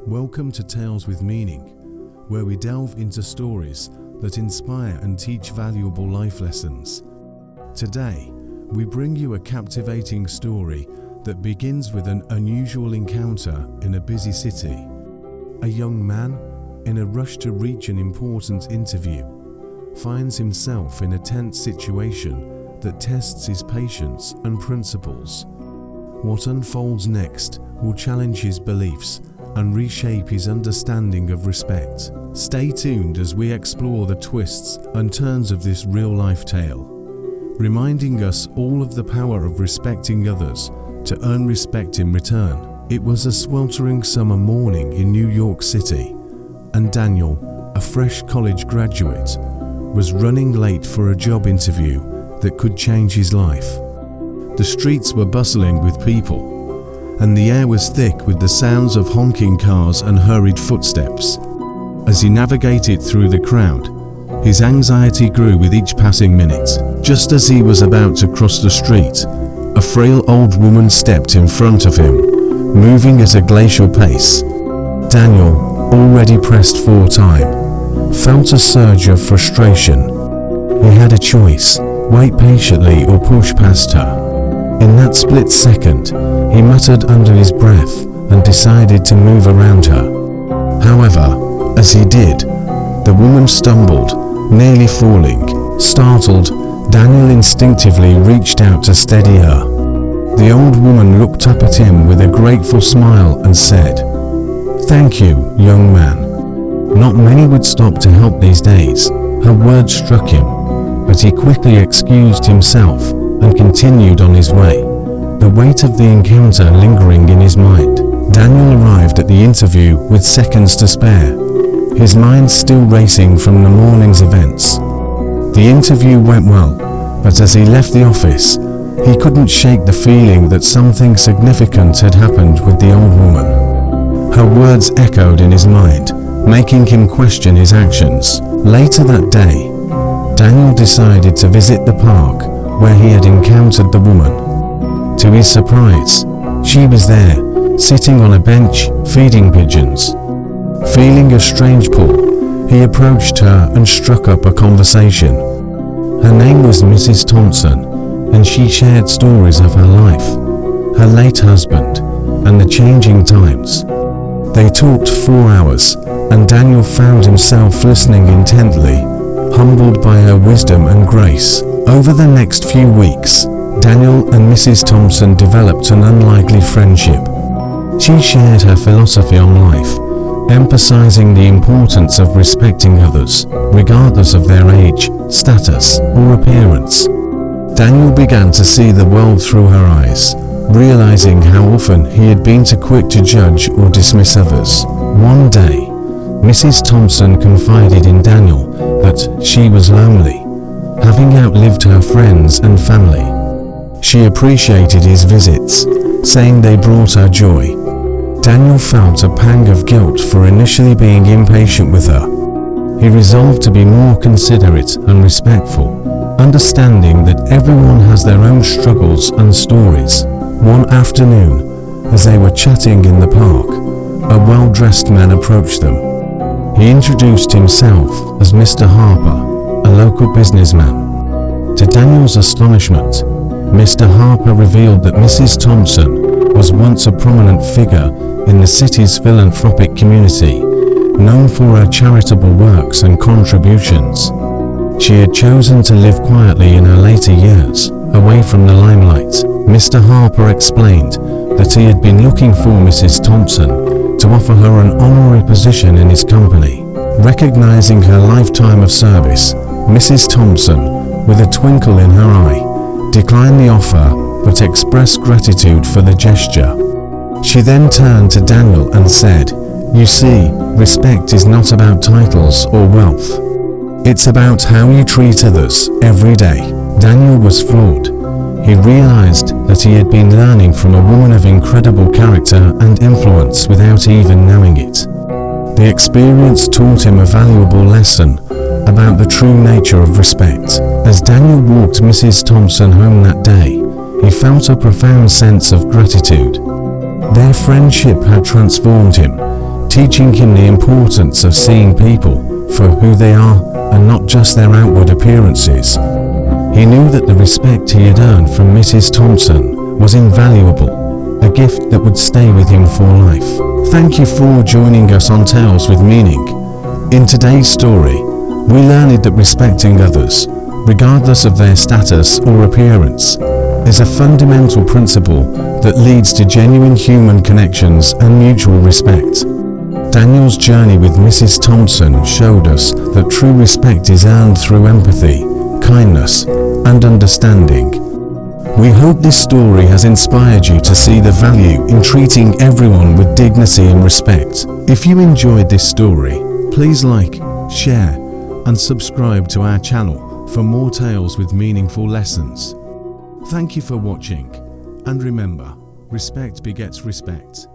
Welcome to Tales with Meaning, where we delve into stories that inspire and teach valuable life lessons. Today, we bring you a captivating story that begins with an unusual encounter in a busy city. A young man, in a rush to reach an important interview, finds himself in a tense situation that tests his patience and principles. What unfolds next will challenge his beliefs and reshape his understanding of respect. Stay tuned as we explore the twists and turns of this real-life tale, reminding us all of the power of respecting others to earn respect in return. It was a sweltering summer morning in New York City, and Daniel, a fresh college graduate, was running late for a job interview that could change his life. The streets were bustling with people, and the air was thick with the sounds of honking cars and hurried footsteps. As he navigated through the crowd, his anxiety grew with each passing minute. Just as he was about to cross the street, a frail old woman stepped in front of him, moving at a glacial pace. Daniel, already pressed for time, felt a surge of frustration. He had a choice: wait patiently or push past her. In that split second, he muttered under his breath and decided to move around her. However, as he did, the woman stumbled, nearly falling. Startled, Daniel instinctively reached out to steady her. The old woman looked up at him with a grateful smile and said, "Thank you, young man." Not many would stop to help these days. Her words struck him, but he quickly excused himself and continued on his way, the weight of the encounter lingering in his mind. Daniel arrived at the interview with seconds to spare, his mind still racing from the morning's events. The interview went well, but as he left the office, he couldn't shake the feeling that something significant had happened with the old woman. Her words echoed in his mind, making him question his actions. Later that day, Daniel decided to visit the park where he had encountered the woman. To his surprise, she was there, sitting on a bench, feeding pigeons. Feeling a strange pull, he approached her and struck up a conversation. Her name was Mrs. Thompson, and she shared stories of her life, her late husband, and the changing times. They talked for 4 hours, and Daniel found himself listening intently, humbled by her wisdom and grace. Over the next few weeks, Daniel and Mrs. Thompson developed an unlikely friendship. She shared her philosophy on life, emphasizing the importance of respecting others, regardless of their age, status, or appearance. Daniel began to see the world through her eyes, realizing how often he had been too quick to judge or dismiss others. One day, Mrs. Thompson confided in Daniel that she was lonely, having outlived her friends and family. She appreciated his visits, saying they brought her joy. Daniel felt a pang of guilt for initially being impatient with her. He resolved to be more considerate and respectful, understanding that everyone has their own struggles and stories. One afternoon, as they were chatting in the park, a well-dressed man approached them. He introduced himself as Mr. Harper, a local businessman. To Daniel's astonishment, Mr. Harper revealed that Mrs. Thompson was once a prominent figure in the city's philanthropic community, known for her charitable works and contributions. She had chosen to live quietly in her later years, away from the limelight. Mr. Harper explained that he had been looking for Mrs. Thompson to offer her an honorary position in his company. Recognizing her lifetime of service, Mrs. Thompson, with a twinkle in her eye, declined the offer but expressed gratitude for the gesture. She then turned to Daniel and said, "You see, respect is not about titles or wealth. It's about how you treat others every day." Daniel was floored. He realized that he had been learning from a woman of incredible character and influence without even knowing it. The experience taught him a valuable lesson about the true nature of respect. As Daniel walked Mrs. Thompson home that day, he felt a profound sense of gratitude. Their friendship had transformed him, teaching him the importance of seeing people for who they are and not just their outward appearances. He knew that the respect he had earned from Mrs. Thompson was invaluable, a gift that would stay with him for life. Thank you for joining us on Tales with Meaning. In today's story, we learned that respecting others, regardless of their status or appearance, is a fundamental principle that leads to genuine human connections and mutual respect. Daniel's journey with Mrs. Thompson showed us that true respect is earned through empathy, kindness, and understanding. We hope this story has inspired you to see the value in treating everyone with dignity and respect. If you enjoyed this story, please like, share, and subscribe to our channel for more tales with meaningful lessons. Thank you for watching, and remember, respect begets respect.